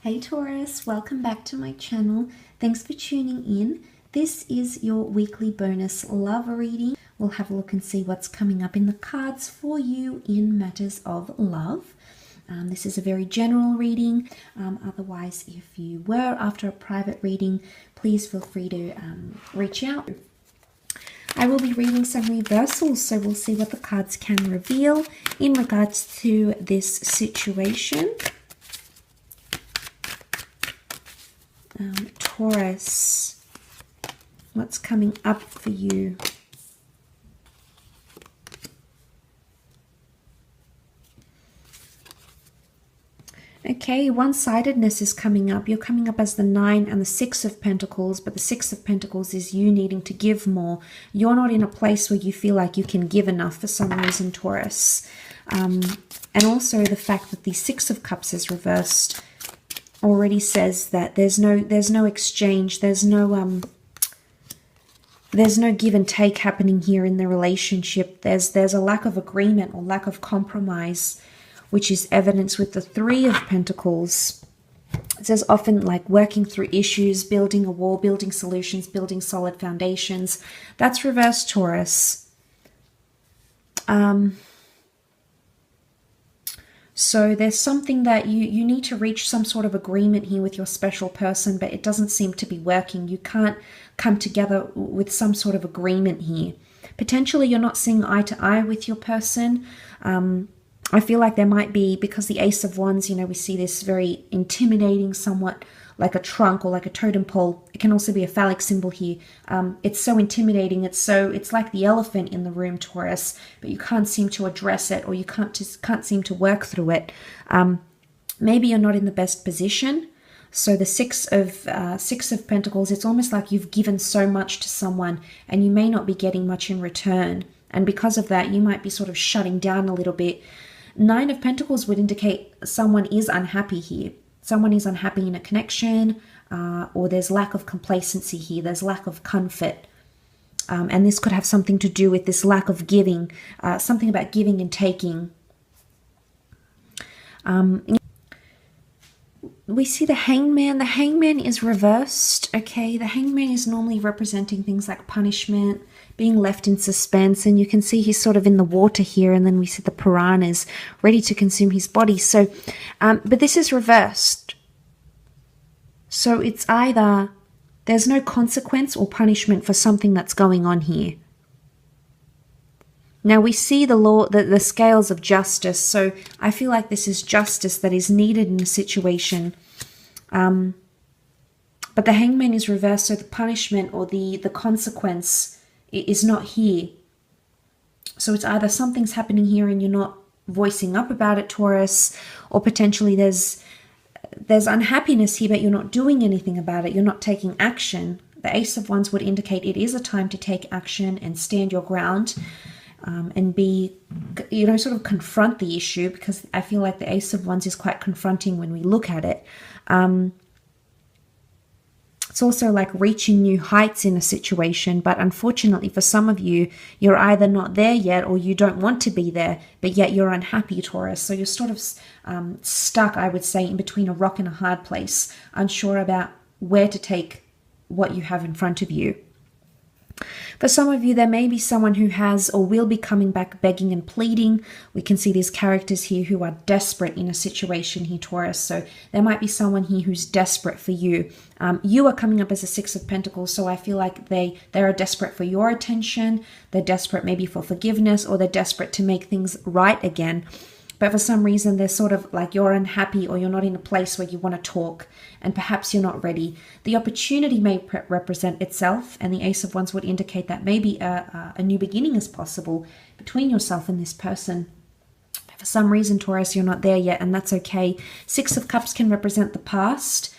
Hey Taurus, welcome back to my channel. Thanks for tuning in. This is your weekly bonus love reading. We'll have a look and see what's coming up in the cards for you in matters of love. This is a very general reading. Otherwise, if you were after a private reading, please feel free to reach out. I will be reading some reversals, so we'll see what the cards can reveal in regards to this situation. Taurus, what's coming up for you? Okay, one-sidedness is coming up. You're coming up as the 9 and the 6 of Pentacles, but the 6 of Pentacles is you needing to give more. You're not in a place where you feel like you can give enough for some reason, Taurus. And also the fact that the 6 of Cups is reversed already says that there's no exchange, there's no give and take happening here in the relationship. There's a lack of agreement or lack of compromise, which is evidenced with the 3 of Pentacles. It says often like working through issues, building a wall, building solutions, building solid foundations. That's reversed, Taurus. So there's something that you need to reach some sort of agreement here with your special person, but it doesn't seem to be working. You can't come together with some sort of agreement here. Potentially you're not seeing eye to eye with your person. I feel like there might be, because the Ace of Wands, you know, we see this very intimidating, somewhat like a trunk or like a totem pole. It can also be a phallic symbol here. It's so intimidating. It's like the elephant in the room, Taurus, but you can't seem to address it, or you can't seem to work through it. Maybe you're not in the best position. So the six of Pentacles, it's almost like you've given so much to someone and you may not be getting much in return. And because of that, you might be sort of shutting down a little bit. 9 of Pentacles would indicate someone is unhappy here. Someone is unhappy in a connection, or there's lack of complacency here. There's lack of comfort. And this could have something to do with this lack of giving, something about giving and taking. We see the Hangman. The Hangman is reversed, okay? The Hangman is normally representing things like punishment, being left in suspense, and you can see he's sort of in the water here, and then we see the piranhas ready to consume his body. So, but this is reversed. So it's either there's no consequence or punishment for something that's going on here. Now we see the law, the scales of justice. So I feel like this is justice that is needed in a situation. But the Hangman is reversed, so the punishment or the consequence is not here. So it's either something's happening here and you're not voicing up about it, Taurus, or potentially there's unhappiness here, but you're not doing anything about it. You're not taking action. The Ace of Wands would indicate it is a time to take action and stand your ground. And be, you know, sort of confront the issue, because I feel like the Ace of Wands is quite confronting when we look at it. It's also like reaching new heights in a situation, but unfortunately for some of you, you're either not there yet or you don't want to be there, but yet you're unhappy, Taurus. So you're sort of stuck, I would say, in between a rock and a hard place, unsure about where to take what you have in front of you. For some of you, there may be someone who has or will be coming back begging and pleading. We can see these characters here who are desperate in a situation here, Taurus. So there might be someone here who's desperate for you. You are coming up as a 6 of Pentacles, so I feel like they are desperate for your attention. They're desperate maybe for forgiveness, or they're desperate to make things right again. But for some reason, they're sort of like you're unhappy, or you're not in a place where you want to talk, and perhaps you're not ready. The opportunity may represent itself, and the Ace of Wands would indicate that maybe a new beginning is possible between yourself and this person. For some reason, Taurus, you're not there yet, and that's okay. 6 of Cups can represent the past.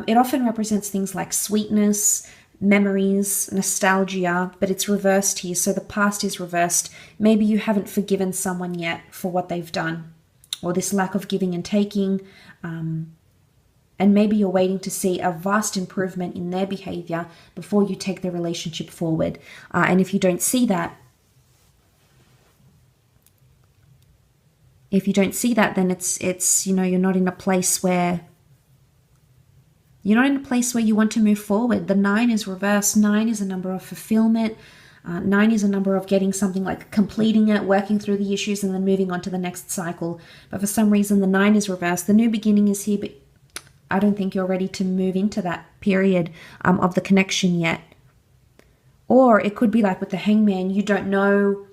It often represents things like sweetness, memories, nostalgia, but it's reversed here. So the past is reversed. Maybe you haven't forgiven someone yet for what they've done, or this lack of giving and taking. And maybe you're waiting to see a vast improvement in their behavior before you take the relationship forward. And if you don't see that, then it's you know, you're not in a place where You're not in a place where you want to move forward. The 9 is reversed. 9 is a number of fulfillment. 9 is a number of getting something, like completing it, working through the issues, and then moving on to the next cycle. But for some reason, the 9 is reversed. The new beginning is here, but I don't think you're ready to move into that period of the connection yet. Or it could be like with the Hangman, you don't know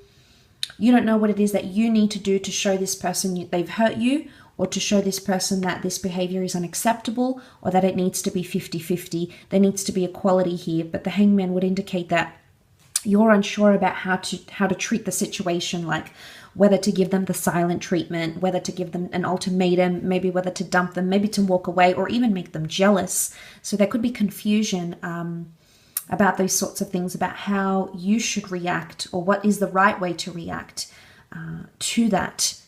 what it is that you need to do to show this person they've hurt you, or to show this person that this behavior is unacceptable, or that it needs to be 50-50. There needs to be equality here. But the Hangman would indicate that you're unsure about how to treat the situation, like whether to give them the silent treatment, whether to give them an ultimatum, maybe whether to dump them, maybe to walk away, or even make them jealous. So there could be confusion about those sorts of things, about how you should react, or what is the right way to react to that.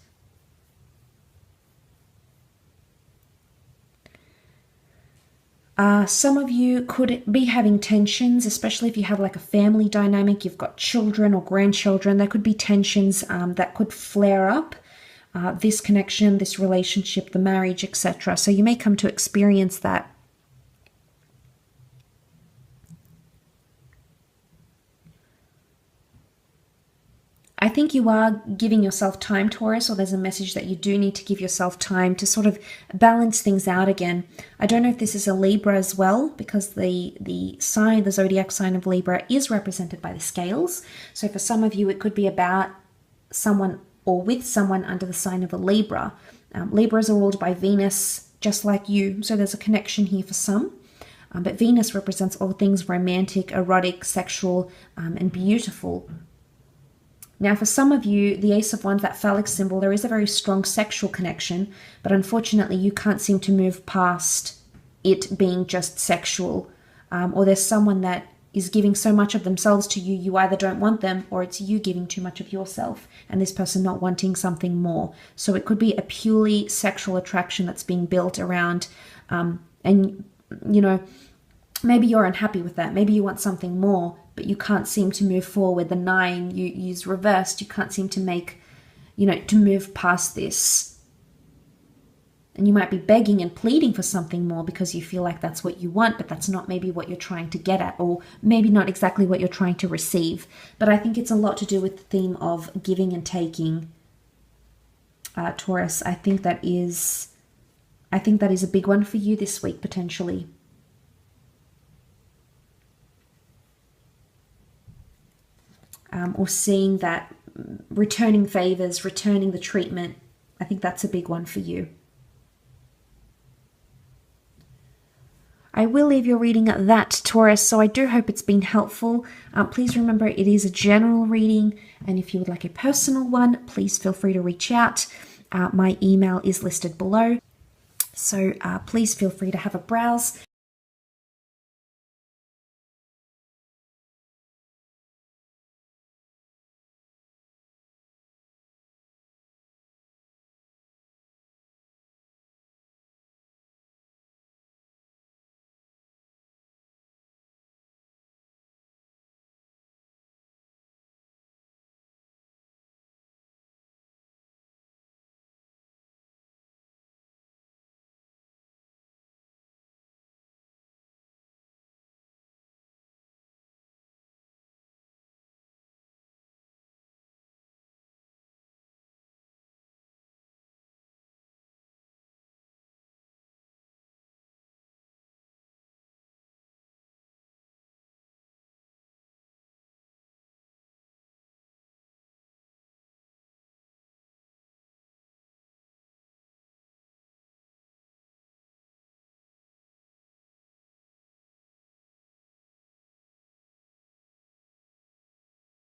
Some of you could be having tensions, especially if you have like a family dynamic, you've got children or grandchildren. There could be tensions that could flare up this connection, this relationship, the marriage, etc. So you may come to experience that. I think you are giving yourself time, Taurus, or there's a message that you do need to give yourself time to sort of balance things out again. I don't know if this is a Libra as well, because the sign, the zodiac sign of Libra is represented by the scales. So for some of you, it could be about someone or with someone under the sign of a Libra. Libras are ruled by Venus, just like you. So there's a connection here for some. But Venus represents all things romantic, erotic, sexual, and beautiful. Now, for some of you, the Ace of Wands, that phallic symbol, there is a very strong sexual connection, but unfortunately you can't seem to move past it being just sexual. Or there's someone that is giving so much of themselves to you, you either don't want them, or it's you giving too much of yourself and this person not wanting something more. So it could be a purely sexual attraction that's being built around, and you know, maybe you're unhappy with that. Maybe you want something more, but you can't seem to move forward. The 9 you use reversed. You can't seem to make, to move past this. And you might be begging and pleading for something more because you feel like that's what you want, but that's not maybe what you're trying to get at, or maybe not exactly what you're trying to receive. But I think it's a lot to do with the theme of giving and taking, Taurus. I think that is a big one for you this week, potentially. Or seeing that, returning favors, returning the treatment. I think that's a big one for you. I will leave your reading at that, Taurus, so I do hope it's been helpful. Please remember, it is a general reading, and if you would like a personal one, please feel free to reach out. My email is listed below, so please feel free to have a browse.